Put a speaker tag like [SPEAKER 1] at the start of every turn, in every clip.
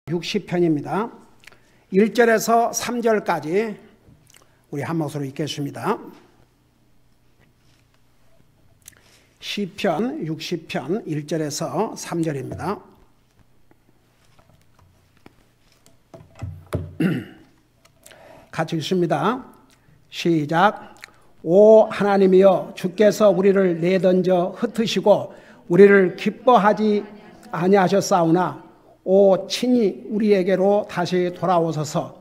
[SPEAKER 1] 60편입니다. 1절에서 3절까지 우리 한 목소리로 읽겠습니다. 시편 60편 1절에서 3절입니다. 같이 읽습니다. 시작. 오 하나님이여, 주께서 우리를 내던져 흩으시고 우리를 기뻐하지 아니하셨사오나 오 친히 우리에게로 다시 돌아오소서.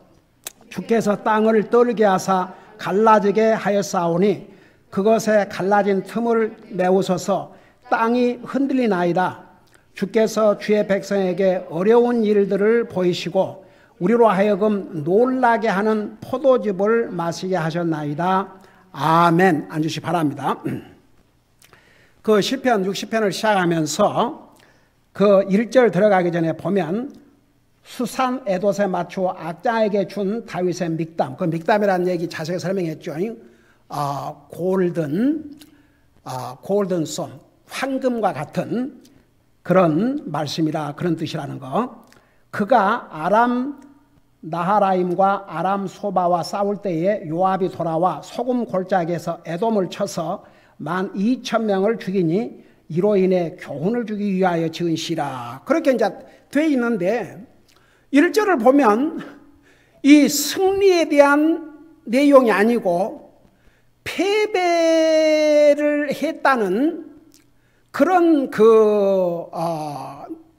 [SPEAKER 1] 주께서 땅을 떨게 하사 갈라지게 하였사오니 그것에 갈라진 틈을 메우소서. 땅이 흔들리나이다. 주께서 주의 백성에게 어려운 일들을 보이시고 우리로 하여금 놀라게 하는 포도즙을 마시게 하셨나이다. 아멘. 앉으시 바랍니다. 그 시편 60편을 시작하면서 그 1절 들어가기 전에 보면 수산 에봇에 맞추어 악장에게 준 다윗의 믹담, 그 믹담이라는 얘기 자세히 설명했죠. 골든손, 황금과 같은 그런 말씀이라, 그런 뜻이라는 거. 그가 아람 나하라임과 아람 소바와 싸울 때에 요압이 돌아와 소금 골짜기에서 에돔을 쳐서 12,000명을 죽이니 이로 인해 교훈을 주기 위하여 지은 시라. 그렇게 이제 돼 있는데 1절을 보면 이 승리에 대한 내용이 아니고 패배를 했다는 그런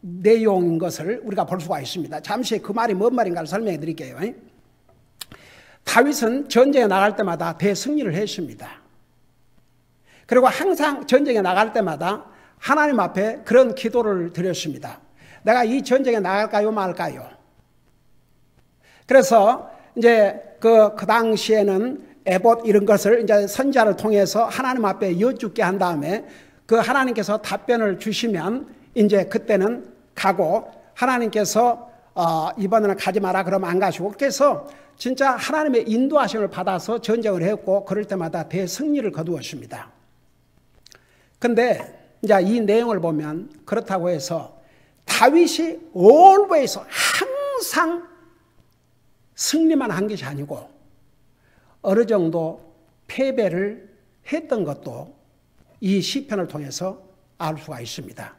[SPEAKER 1] 내용인 것을 우리가 볼 수가 있습니다. 잠시 그 말이 뭔 말인가를 설명해 드릴게요. 다윗은 전쟁에 나갈 때마다 대승리를 했습니다. 그리고 항상 전쟁에 나갈 때마다 하나님 앞에 그런 기도를 드렸습니다. 내가 이 전쟁에 나갈까요, 말까요? 그래서 이제 그 당시에는 에봇 이런 것을 이제 선지자를 통해서 하나님 앞에 여쭙게 한 다음에 그 하나님께서 답변을 주시면 이제 그때는 가고, 하나님께서 이번에는 가지 마라 그러면 안 가시고, 그렇게 해서 진짜 하나님의 인도하심을 받아서 전쟁을 했고 그럴 때마다 대승리를 거두었습니다. 근데 이제 이 내용을 보면 그렇다고 해서 다윗이 always 항상 승리만 한 것이 아니고 어느 정도 패배를 했던 것도 이 시편을 통해서 알 수가 있습니다.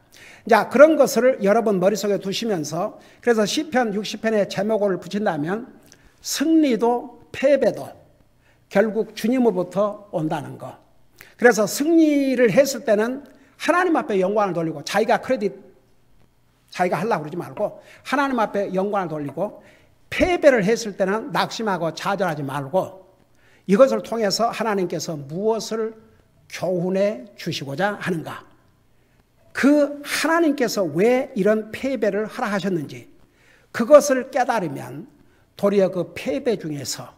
[SPEAKER 1] 자, 그런 것을 여러분 머릿속에 두시면서, 그래서 시편 60편의 제목을 붙인다면 승리도 패배도 결국 주님으로부터 온다는 거. 그래서 승리를 했을 때는 하나님 앞에 영광을 돌리고, 자기가 하려고 그러지 말고 하나님 앞에 영광을 돌리고, 패배를 했을 때는 낙심하고 좌절하지 말고 이것을 통해서 하나님께서 무엇을 교훈해 주시고자 하는가, 그 하나님께서 왜 이런 패배를 허락하셨는지 그것을 깨달으면 도리어 그 패배 중에서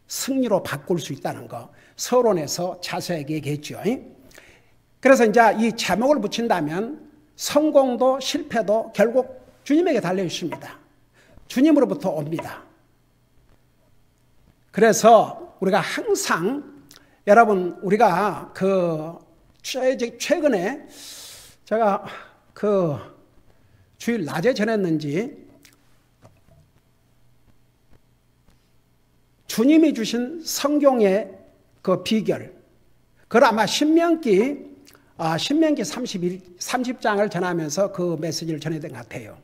[SPEAKER 1] 승리로 바꿀 수 있다는 거 서론에서 자세하게 얘기했죠. 그래서 이제 이 제목을 붙인다면 성공도 실패도 결국 주님에게 달려 있습니다. 주님으로부터 옵니다. 그래서 우리가 항상, 여러분, 우리가 최근에 제가 주일 낮에 전했는지 주님이 주신 성경의 그 비결, 그걸 아마 신명기 30장을 전하면서 그 메시지를 전했던 것 같아요.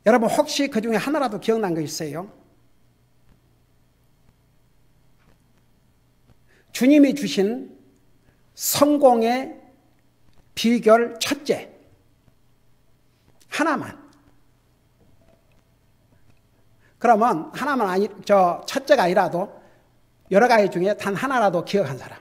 [SPEAKER 1] 여러분, 혹시 그 중에 하나라도 기억난 거 있어요? 주님이 주신 성공의 비결 첫째, 하나만. 그러면 하나만 첫째가 아니라도 여러 가지 중에 단 하나라도 기억한 사람.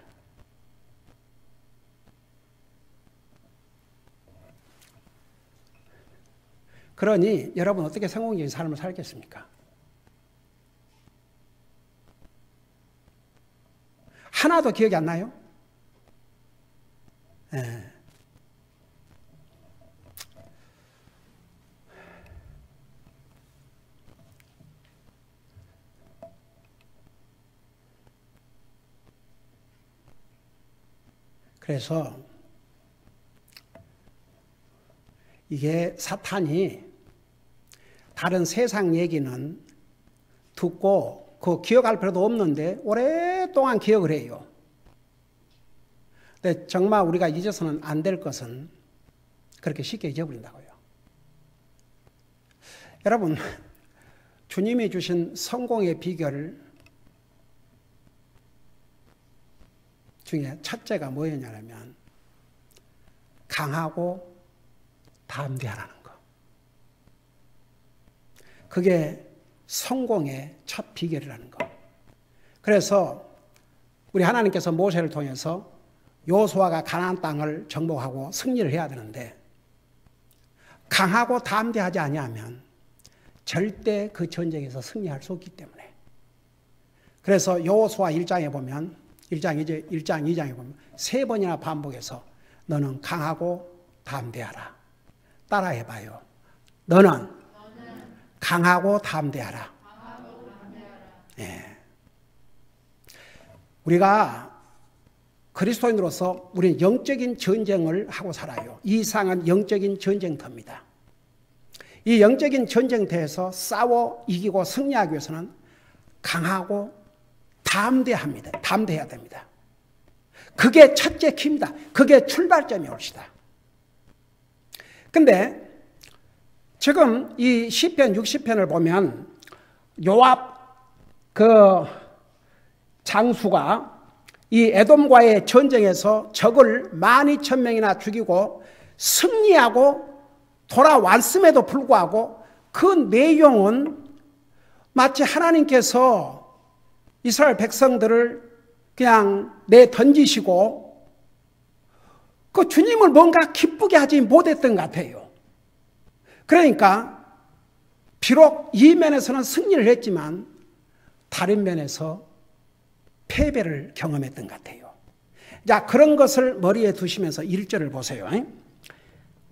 [SPEAKER 1] 그러니 여러분 어떻게 성공적인 삶을 살겠습니까? 하나도 기억이 안 나요? 네. 그래서 이게 사탄이 다른 세상 얘기는 듣고 그 기억할 필요도 없는데 오랫동안 기억을 해요. 근데 정말 우리가 잊어서는 안 될 것은 그렇게 쉽게 잊어버린다고요. 여러분, 주님이 주신 성공의 비결 중에 첫째가 뭐였냐면 강하고 담대하라는 거. 그게 성공의 첫 비결이라는 거. 그래서 우리 하나님께서 모세를 통해서 여호수아가 가나안 땅을 정복하고 승리를 해야 되는데 강하고 담대하지 아니하면 절대 그 전쟁에서 승리할 수 없기 때문에. 그래서 여호수아 1장에 보면 1장 2장에 보면 3번이나 반복해서 너는 강하고 담대하라. 따라해봐요. 너는 강하고 담대하라. 예. 우리가 그리스도인으로서 우리는 영적인 전쟁을 하고 살아요. 이 세상은 영적인 전쟁터입니다. 이 영적인 전쟁터에서 싸워 이기고 승리하기 위해서는 강하고 담대해야 됩니다. 그게 첫째 키입니다. 그게 출발점이 옳시다. 근데 지금 이 시편 60편을 보면 요압 그 장수가 이 에돔과의 전쟁에서 적을 12,000명이나 죽이고 승리하고 돌아왔음에도 불구하고 그 내용은 마치 하나님께서 이스라엘 백성들을 그냥 내던지시고 그 주님을 뭔가 기쁘게 하지 못했던 것 같아요. 그러니까 비록 이 면에서는 승리를 했지만 다른 면에서 패배를 경험했던 것 같아요. 자, 그런 것을 머리에 두시면서 1절을 보세요.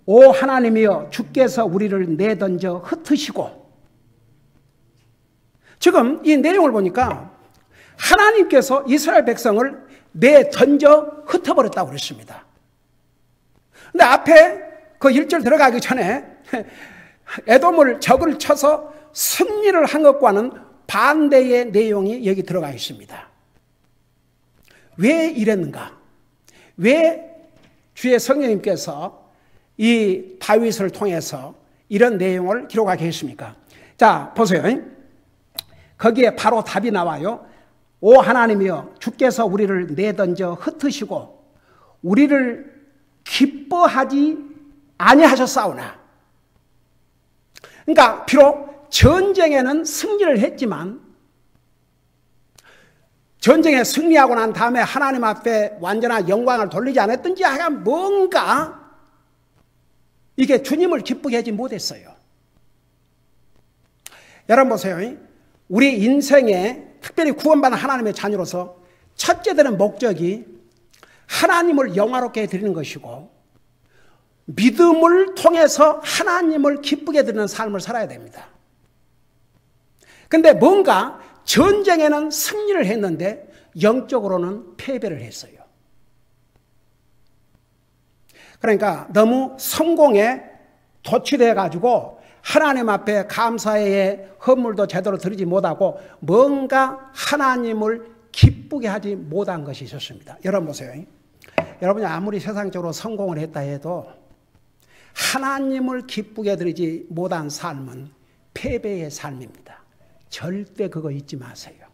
[SPEAKER 1] 오 하나님이여 주께서 우리를 내던져 흩으시고. 지금 이 내용을 보니까 하나님께서 이스라엘 백성을 내던져 흩어버렸다고 그랬습니다. 근데 앞에 그 1절 들어가기 전에 에돔을 적을 쳐서 승리를 한 것과는 반대의 내용이 여기 들어가 있습니다. 왜 이랬는가? 왜 주의 성령님께서 이 다윗을 통해서 이런 내용을 기록하게 했습니까? 자, 보세요. 거기에 바로 답이 나와요. 오 하나님이여 주께서 우리를 내던져 흩으시고 우리를 기뻐하지 아니하셨사오나. 그러니까 비록 전쟁에는 승리를 했지만 전쟁에 승리하고 난 다음에 하나님 앞에 완전한 영광을 돌리지 않았든지 하여간 뭔가 이게 주님을 기쁘게 하지 못했어요. 여러분 보세요. 우리 인생에 특별히 구원받은 하나님의 자녀로서 첫째 되는 목적이 하나님을 영화롭게 해드리는 것이고 믿음을 통해서 하나님을 기쁘게 해드리는 삶을 살아야 됩니다. 그런데 뭔가 전쟁에는 승리를 했는데 영적으로는 패배를 했어요. 그러니까 너무 성공에 도취되어 가지고 하나님 앞에 감사의 헌물도 제대로 드리지 못하고 뭔가 하나님을 기쁘게 하지 못한 것이 있었습니다. 여러분 보세요. 여러분이 아무리 세상적으로 성공을 했다 해도 하나님을 기쁘게 드리지 못한 삶은 패배의 삶입니다. 절대 그거 잊지 마세요.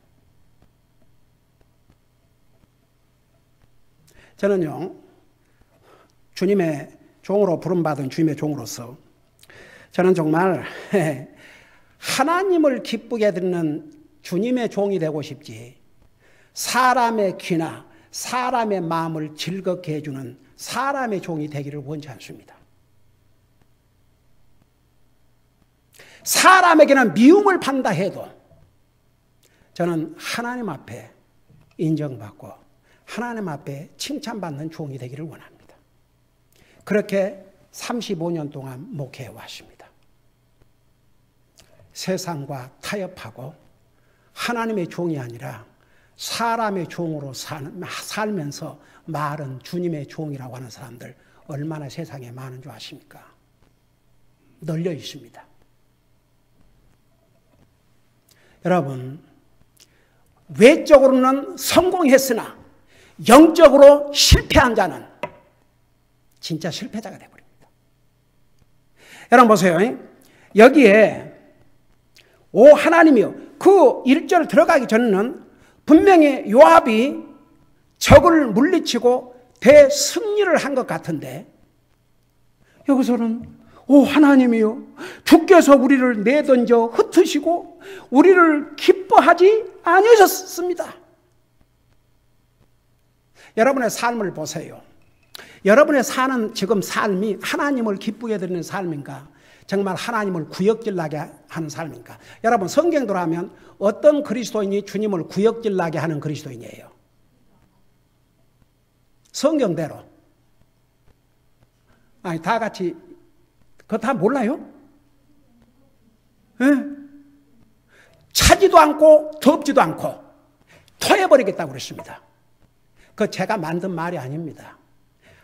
[SPEAKER 1] 저는요, 주님의 종으로 부름받은 주님의 종으로서 저는 정말 하나님을 기쁘게 드리는 주님의 종이 되고 싶지 사람의 귀나 사람의 마음을 즐겁게 해주는 사람의 종이 되기를 원치 않습니다. 사람에게는 미움을 받는다 해도 저는 하나님 앞에 인정받고 하나님 앞에 칭찬받는 종이 되기를 원합니다. 그렇게 35년 동안 목회해 왔습니다. 세상과 타협하고 하나님의 종이 아니라 사람의 종으로 살면서 말은 주님의 종이라고 하는 사람들 얼마나 세상에 많은 줄 아십니까? 널려 있습니다. 여러분, 외적으로는 성공했으나 영적으로 실패한 자는 진짜 실패자가 되어버립니다. 여러분 보세요. 여기에 오 하나님이요. 그 1절 들어가기 전에는 분명히 요압이 적을 물리치고 대승리를 한 것 같은데 여기서는 오 하나님이요. 주께서 우리를 내던져 흩으시고 우리를 기뻐하지 아니하셨습니다. 여러분의 삶을 보세요. 여러분의 사는 지금 삶이 하나님을 기쁘게 드리는 삶인가? 정말 하나님을 구역질나게 하는 삶인가? 여러분 성경대로 하면 어떤 그리스도인이 주님을 구역질나게 하는 그리스도인이에요? 성경대로. 아니 다 같이 그거 다 몰라요? 네? 차지도 않고 덥지도 않고 토해버리겠다고 그랬습니다. 그거 제가 만든 말이 아닙니다.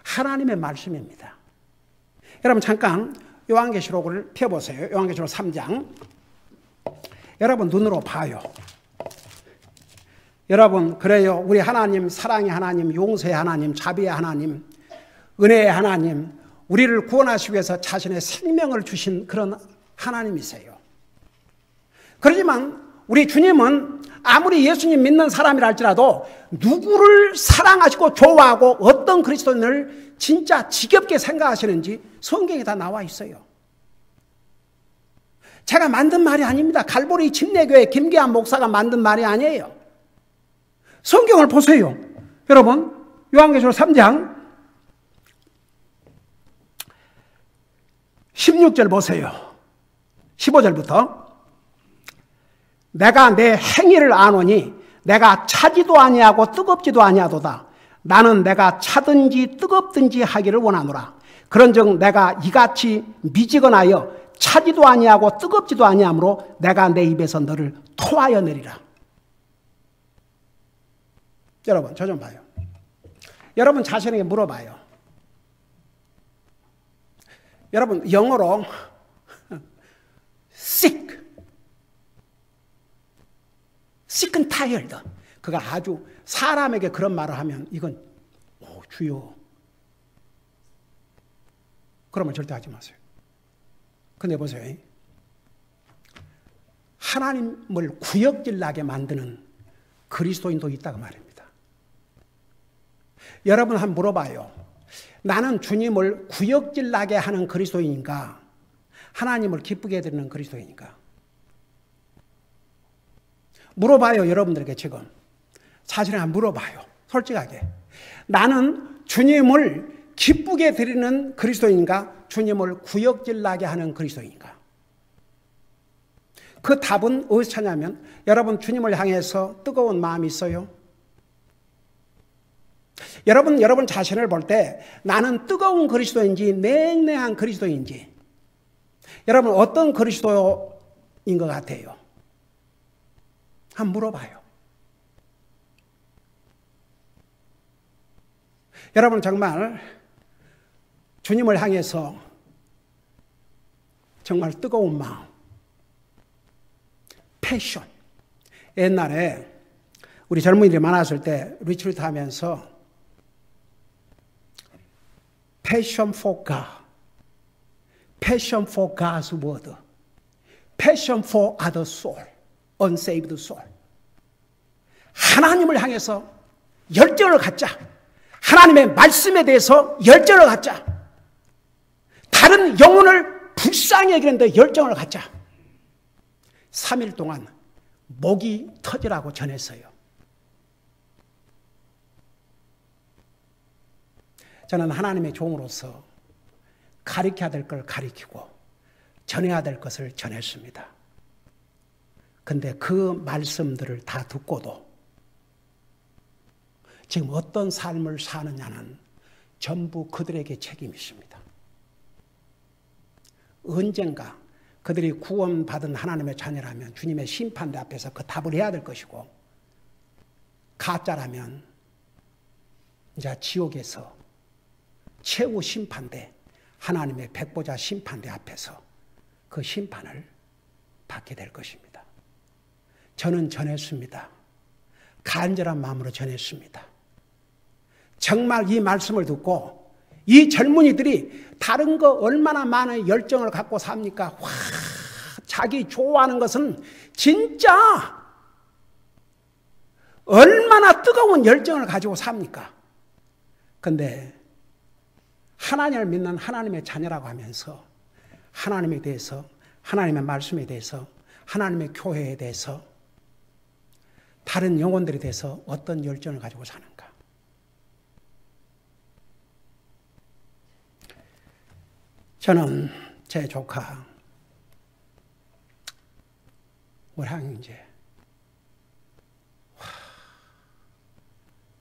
[SPEAKER 1] 하나님의 말씀입니다. 여러분 잠깐 요한계시록을 펴보세요. 요한계시록 3장. 여러분 눈으로 봐요. 여러분 그래요. 우리 하나님 사랑의 하나님, 용서의 하나님, 자비의 하나님, 은혜의 하나님, 우리를 구원하시기 위해서 자신의 생명을 주신 그런 하나님이세요. 그렇지만 우리 주님은 아무리 예수님 믿는 사람이라 할지라도 누구를 사랑하시고 좋아하고 어떤 그리스도인을 진짜 지겹게 생각하시는지 성경에 다 나와 있어요. 제가 만든 말이 아닙니다. 갈보리 침례교회 김기환 목사가 만든 말이 아니에요. 성경을 보세요. 여러분 요한계시록 3장 16절 보세요. 15절부터 내가 내 행위를 아노니 내가 차지도 아니하고 뜨겁지도 아니하도다. 나는 내가 차든지 뜨겁든지 하기를 원하노라. 그런즉 내가 이같이 미지근하여 차지도 아니하고 뜨겁지도 아니하므로 내가 내 입에서 너를 토하여 내리라. 여러분 저 좀 봐요. 여러분 자신에게 물어봐요. 여러분 영어로 sick and tired. 그가 아주 사람에게 그런 말을 하면 이건 주여 그러면 절대 하지 마세요. 근데 보세요. 하나님을 구역질나게 만드는 그리스도인도 있다고 말입니다. 여러분 한번 물어봐요. 나는 주님을 구역질나게 하는 그리스도인인가? 하나님을 기쁘게 해드리는 그리스도인인가? 물어봐요. 여러분들에게 지금. 사실은 한번 물어봐요. 솔직하게. 나는 주님을 기쁘게 드리는 그리스도인인가? 주님을 구역질나게 하는 그리스도인인가? 그 답은 어디서 찾냐면 여러분 주님을 향해서 뜨거운 마음이 있어요? 여러분 자신을 볼 때 나는 뜨거운 그리스도인지 냉랭한 그리스도인지 여러분 어떤 그리스도인 것 같아요? 한번 물어봐요. 여러분 정말 주님을 향해서 정말 뜨거운 마음, 패션. 옛날에 우리 젊은이들이 많았을 때 리트리트 하면서 Passion for God, Passion for God's Word, Passion for other soul, unsaved soul. 하나님을 향해서 열정을 갖자. 하나님의 말씀에 대해서 열정을 갖자. 다른 영혼을 불쌍히 여기는데 열정을 갖자. 3일 동안 목이 터지라고 전했어요. 저는 하나님의 종으로서 가르쳐야 될 걸 가르치고 전해야 될 것을 전했습니다. 근데 그 말씀들을 다 듣고도 지금 어떤 삶을 사느냐는 전부 그들에게 책임이 있습니다. 언젠가 그들이 구원받은 하나님의 자녀라면 주님의 심판대 앞에서 그 답을 해야 될 것이고 가짜라면 이제 지옥에서 최후 심판대 하나님의 백보자 심판대 앞에서 그 심판을 받게 될 것입니다. 저는 전했습니다. 간절한 마음으로 전했습니다. 정말 이 말씀을 듣고 이 젊은이들이 다른 거 얼마나 많은 열정을 갖고 삽니까? 와, 자기 좋아하는 것은 진짜 얼마나 뜨거운 열정을 가지고 삽니까? 근데 하나님을 믿는 하나님의 자녀라고 하면서 하나님에 대해서, 하나님의 말씀에 대해서, 하나님의 교회에 대해서, 다른 영혼들에 대해서 어떤 열정을 가지고 사는가? 저는 제 조카, 우리 형제,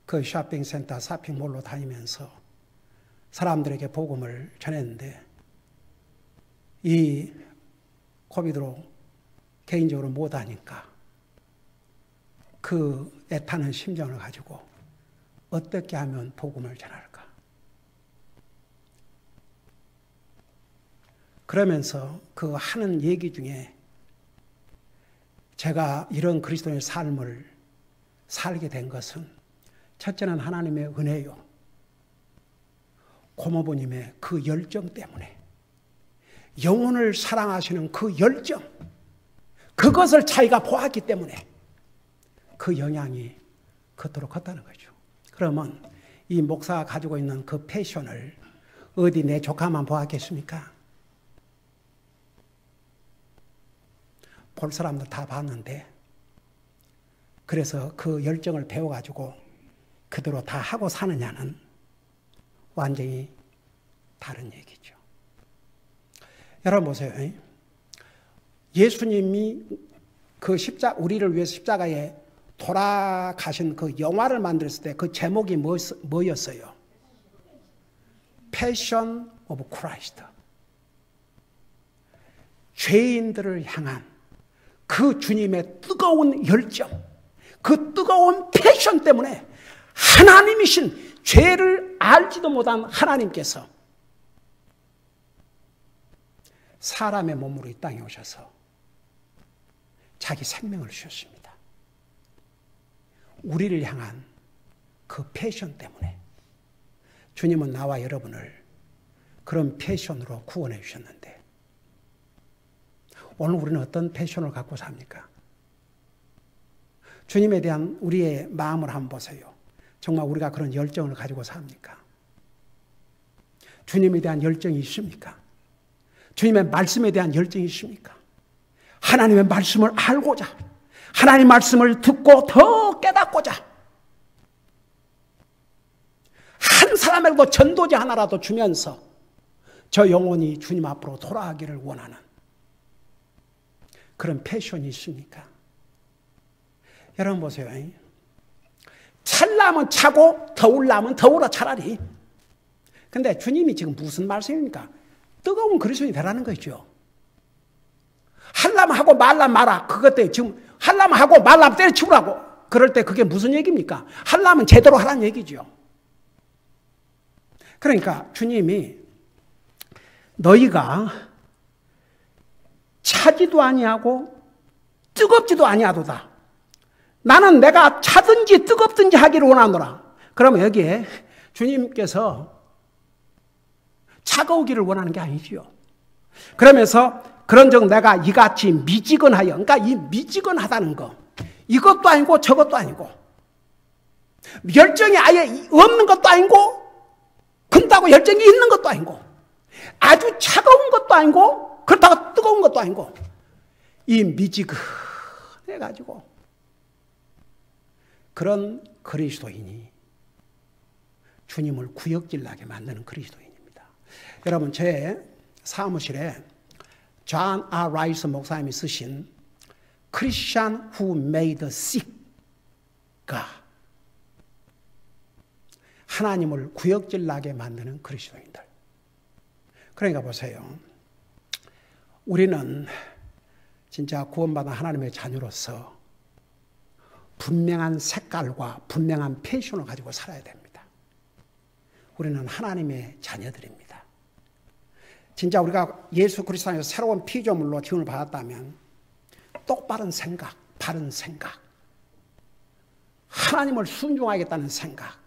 [SPEAKER 1] 그 쇼핑센터, 쇼핑몰로 다니면서 사람들에게 복음을 전했는데 이 코비드로 개인적으로 못하니까 그 애타는 심정을 가지고 어떻게 하면 복음을 전할까? 그러면서 그 하는 얘기 중에 제가 이런 그리스도의 삶을 살게 된 것은 첫째는 하나님의 은혜요. 고모부님의 그 열정 때문에, 영혼을 사랑하시는 그 열정, 그것을 자기가 보았기 때문에 그 영향이 그토록 컸다는 거죠. 그러면 이 목사가 가지고 있는 그 패션을 어디 내 조카만 보았겠습니까? 볼 사람들 다 봤는데, 그래서 그 열정을 배워가지고 그대로 다 하고 사느냐는 완전히 다른 얘기죠. 여러분 보세요. 예수님이 그 우리를 위해서 십자가에 돌아가신 그 영화를 만들었을 때 그 제목이 뭐였어요? Passion of Christ. 죄인들을 향한 그 주님의 뜨거운 열정, 그 뜨거운 패션 때문에 하나님이신, 죄를 알지도 못한 하나님께서 사람의 몸으로 이 땅에 오셔서 자기 생명을 주셨습니다. 우리를 향한 그 패션 때문에 주님은 나와 여러분을 그런 패션으로 구원해 주셨는데, 오늘 우리는 어떤 패션을 갖고 삽니까? 주님에 대한 우리의 마음을 한번 보세요. 정말 우리가 그런 열정을 가지고 삽니까? 주님에 대한 열정이 있습니까? 주님의 말씀에 대한 열정이 있습니까? 하나님의 말씀을 알고자, 하나님의 말씀을 듣고 더 깨닫고자, 한 사람에게도 전도지 하나라도 주면서 저 영혼이 주님 앞으로 돌아가기를 원하는 그런 패션이 있습니까? 여러분 보세요. 찰라면 차고 더울라면 더울어 차라리. 근데 주님이 지금 무슨 말씀입니까? 뜨거운 그리스도인이 되라는 거죠. 하려면 하고 말라면 마라. 그것 때문에 지금 하려면 하고 말라면 때려치우라고. 그럴 때 그게 무슨 얘기입니까? 하려면 제대로 하라는 얘기죠. 그러니까 주님이 너희가 차지도 아니하고 뜨겁지도 아니하도다. 나는 내가 차든지 뜨겁든지 하기를 원하노라. 그러면 여기에 주님께서 차가우기를 원하는 게 아니지요. 그러면서 그런즉 내가 이같이 미지근하여, 그러니까 이 미지근하다는 거, 이것도 아니고 저것도 아니고, 열정이 아예 없는 것도 아니고, 그렇다고 열정이 있는 것도 아니고, 아주 차가운 것도 아니고, 그렇다고 뜨거운 것도 아니고, 이 미지근해가지고 그런 그리스도인이 주님을 구역질나게 만드는 그리스도인입니다. 여러분, 제 사무실에 존 R. 라이스 목사님이 쓰신 Christian who made sick가 하나님을 구역질나게 만드는 그리스도인들. 그러니까 보세요. 우리는 진짜 구원받은 하나님의 자녀로서 분명한 색깔과 분명한 패션을 가지고 살아야 됩니다. 우리는 하나님의 자녀들입니다. 진짜 우리가 예수 그리스도 안에서 새로운 피조물로 지음을 받았다면 똑바른 생각, 바른 생각, 하나님을 순종하겠다는 생각,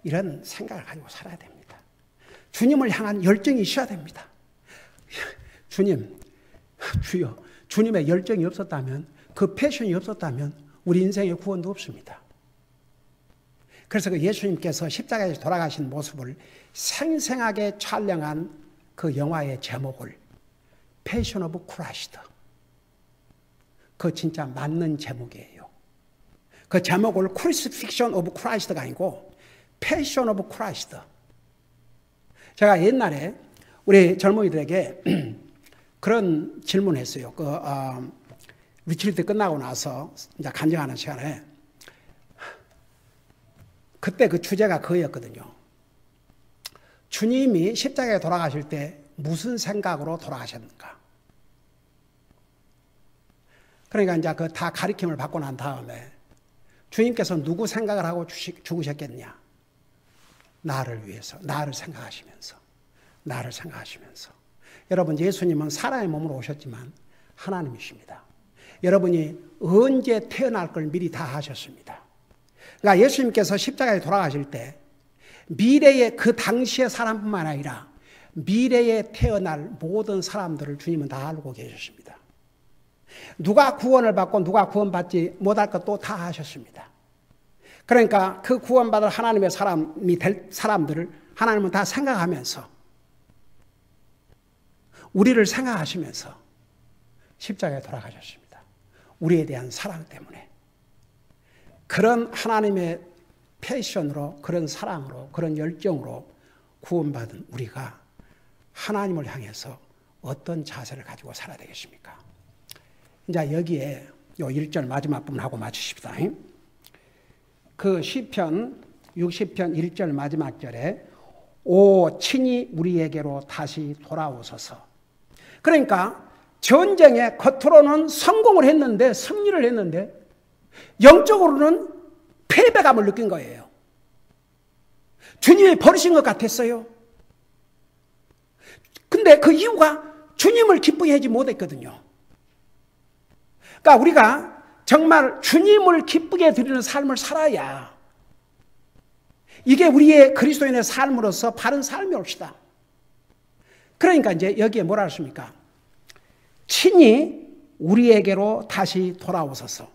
[SPEAKER 1] 이런 생각을 가지고 살아야 됩니다. 주님을 향한 열정이 있어야 됩니다. 주님, 주여, 주님의 열정이 없었다면, 그 패션이 없었다면 우리 인생의 구원도 없습니다. 그래서 그 예수님께서 십자가에서 돌아가신 모습을 생생하게 촬영한 그 영화의 제목을 패션 오브 크라이스트, 그 진짜 맞는 제목이에요. 그 제목을 크루시픽션 오브 크라이스트가 아니고 패션 오브 크라이스트. 제가 옛날에 우리 젊은이들에게 그런 질문을 했어요. 리트리트 끝나고 나서 이제 간증하는 시간에, 그때 그 주제가 그거였거든요. 주님이 십자가에 돌아가실 때 무슨 생각으로 돌아가셨는가? 그러니까 이제 그 다 가르침을 받고 난 다음에 주님께서 누구 생각을 하고 죽으셨겠냐? 나를 위해서, 나를 생각하시면서. 여러분, 예수님은 사람의 몸으로 오셨지만 하나님이십니다. 여러분이 언제 태어날 걸 미리 다 하셨습니다. 그러니까 예수님께서 십자가에 돌아가실 때 미래의 그 당시의 사람뿐만 아니라 미래에 태어날 모든 사람들을 주님은 다 알고 계셨습니다. 누가 구원을 받고 누가 구원받지 못할 것도 다 하셨습니다. 그러니까 그 구원받을 하나님의 사람이 될 사람들을 하나님은 다 생각하면서, 우리를 생각하시면서 십자가에 돌아가셨습니다. 우리에 대한 사랑 때문에. 그런 하나님의 패션으로, 그런 사랑으로, 그런 열정으로 구원받은 우리가 하나님을 향해서 어떤 자세를 가지고 살아야 되겠습니까? 이제 여기에 요 1절 마지막 부분 하고 마치십시다. 그 시편 60편 1절 마지막 절에 오 친히 우리에게로 다시 돌아오소서. 그러니까 전쟁에 겉으로는 성공을 했는데, 승리를 했는데 영적으로는 패배감을 느낀 거예요. 주님이 버리신 것 같았어요. 근데 그 이유가 주님을 기쁘게 하지 못했거든요. 그러니까 우리가 정말 주님을 기쁘게 드리는 삶을 살아야 이게 우리의 그리스도인의 삶으로서 바른 삶이 옵시다. 그러니까 이제 여기에 뭐라 했습니까? 친히 우리에게로 다시 돌아오소서.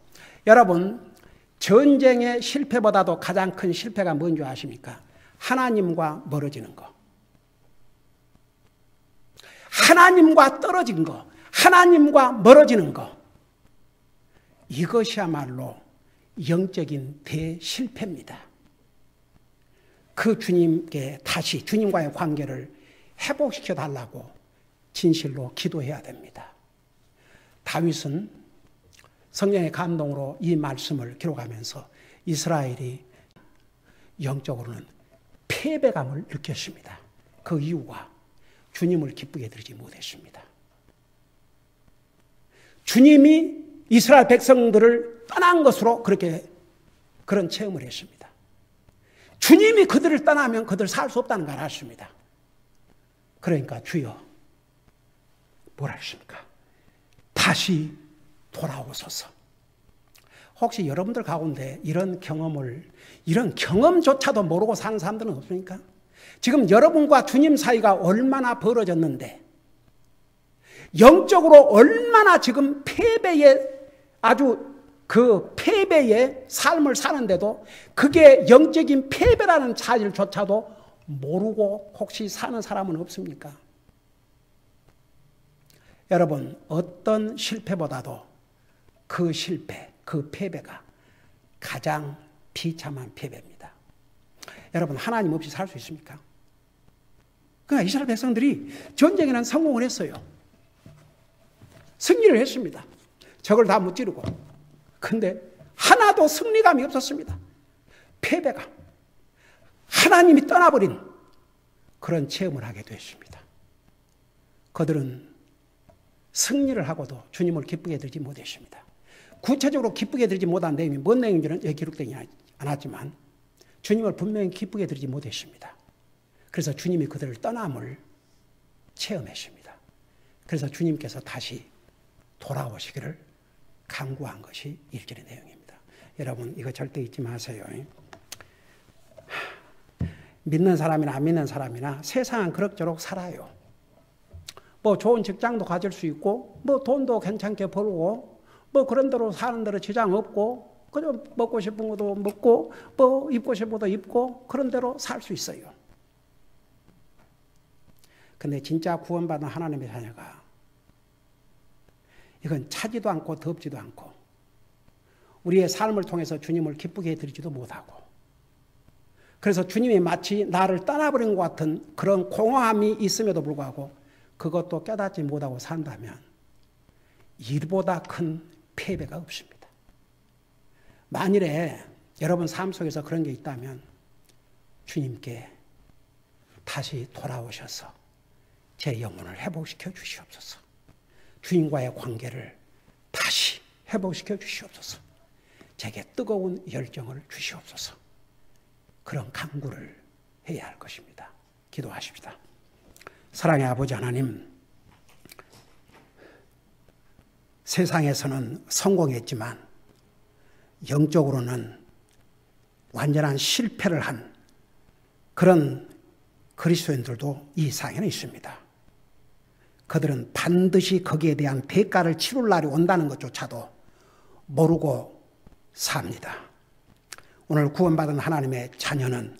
[SPEAKER 1] 여러분, 전쟁의 실패보다도 가장 큰 실패가 뭔지 아십니까? 하나님과 멀어지는 거. 하나님과 떨어진 거. 하나님과 멀어지는 거. 이것이야말로 영적인 대실패입니다. 그 주님께 다시 주님과의 관계를 회복시켜 달라고 진실로 기도해야 됩니다. 다윗은 성령의 감동으로 이 말씀을 기록하면서 이스라엘이 영적으로는 패배감을 느꼈습니다. 그 이유가 주님을 기쁘게 드리지 못했습니다. 주님이 이스라엘 백성들을 떠난 것으로 그런 체험을 했습니다. 주님이 그들을 떠나면 그들 살 수 없다는 걸 알았습니다. 그러니까 주여 뭐라 했습니까? 다시 돌아오소서. 혹시 여러분들 가운데 이런 경험조차도 모르고 사는 사람들은 없습니까? 지금 여러분과 주님 사이가 얼마나 벌어졌는데, 영적으로 얼마나 지금 그 패배의 삶을 사는데도 그게 영적인 패배라는 사실조차도 모르고 혹시 사는 사람은 없습니까? 여러분, 어떤 실패보다도 그 실패, 그 패배가 가장 비참한 패배입니다. 여러분, 하나님 없이 살 수 있습니까? 그러니까 이스라엘 백성들이 전쟁에는 성공을 했어요. 승리를 했습니다. 적을 다 무찌르고. 근데 하나도 승리감이 없었습니다. 패배감. 하나님이 떠나버린 그런 체험을 하게 됐습니다. 그들은 승리를 하고도 주님을 기쁘게 드리지 못했습니다. 구체적으로 기쁘게 드리지 못한 내용이 뭔 내용인지는 여기 기록되지 않았지만 주님을 분명히 기쁘게 드리지 못했습니다. 그래서 주님이 그들을 떠남을 체험했습니다. 그래서 주님께서 다시 돌아오시기를 강구한 것이 1절의 내용입니다. 여러분 이거 절대 잊지 마세요. 믿는 사람이나 안 믿는 사람이나 세상은 그럭저럭 살아요. 뭐 좋은 직장도 가질 수 있고 뭐 돈도 괜찮게 벌고 뭐 그런 대로 사는 대로 지장 없고 그냥 먹고 싶은 것도 먹고 뭐 입고 싶은 것도 입고 그런 대로 살 수 있어요. 근데 진짜 구원받은 하나님의 자녀가 이건 차지도 않고 덥지도 않고 우리의 삶을 통해서 주님을 기쁘게 해드리지도 못하고 그래서 주님이 마치 나를 떠나버린 것 같은 그런 공허함이 있음에도 불구하고 그것도 깨닫지 못하고 산다면 이보다 큰 패배가 없습니다. 만일에 여러분 삶 속에서 그런 게 있다면 주님께 다시 돌아오셔서 제 영혼을 회복시켜 주시옵소서. 주님과의 관계를 다시 회복시켜 주시옵소서. 제게 뜨거운 열정을 주시옵소서. 그런 간구를 해야 할 것입니다. 기도하십시다. 사랑의 아버지 하나님, 세상에서는 성공했지만 영적으로는 완전한 실패를 한 그런 그리스도인들도 이 세상에는 있습니다. 그들은 반드시 거기에 대한 대가를 치룰 날이 온다는 것조차도 모르고 삽니다. 오늘 구원받은 하나님의 자녀는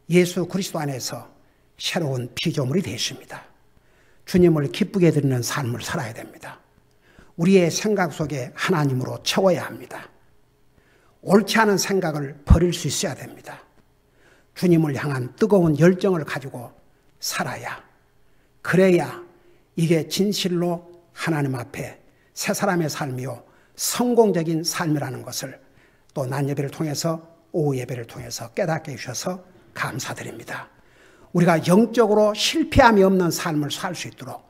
[SPEAKER 1] 예수 그리스도 안에서 새로운 피조물이 되었습니다. 주님을 기쁘게 드리는 삶을 살아야 됩니다. 우리의 생각 속에 하나님으로 채워야 합니다. 옳지 않은 생각을 버릴 수 있어야 됩니다. 주님을 향한 뜨거운 열정을 가지고 살아야, 그래야 이게 진실로 하나님 앞에 새 사람의 삶이요 성공적인 삶이라는 것을 또 낮 예배를 통해서 오후 예배를 통해서 깨닫게 해주셔서 감사드립니다. 우리가 영적으로 실패함이 없는 삶을 살 수 있도록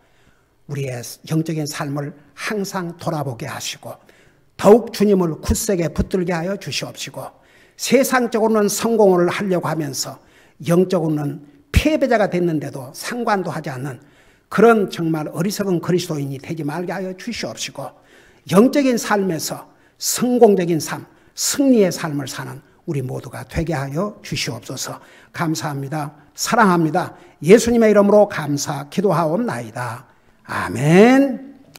[SPEAKER 1] 우리의 영적인 삶을 항상 돌아보게 하시고 더욱 주님을 굳세게 붙들게 하여 주시옵시고 세상적으로는 성공을 하려고 하면서 영적으로는 패배자가 됐는데도 상관도 하지 않는 그런 정말 어리석은 그리스도인이 되지 말게 하여 주시옵시고 영적인 삶에서 성공적인 삶, 승리의 삶을 사는 우리 모두가 되게 하여 주시옵소서. 감사합니다. 사랑합니다. 예수님의 이름으로 감사 기도하옵나이다. 아멘.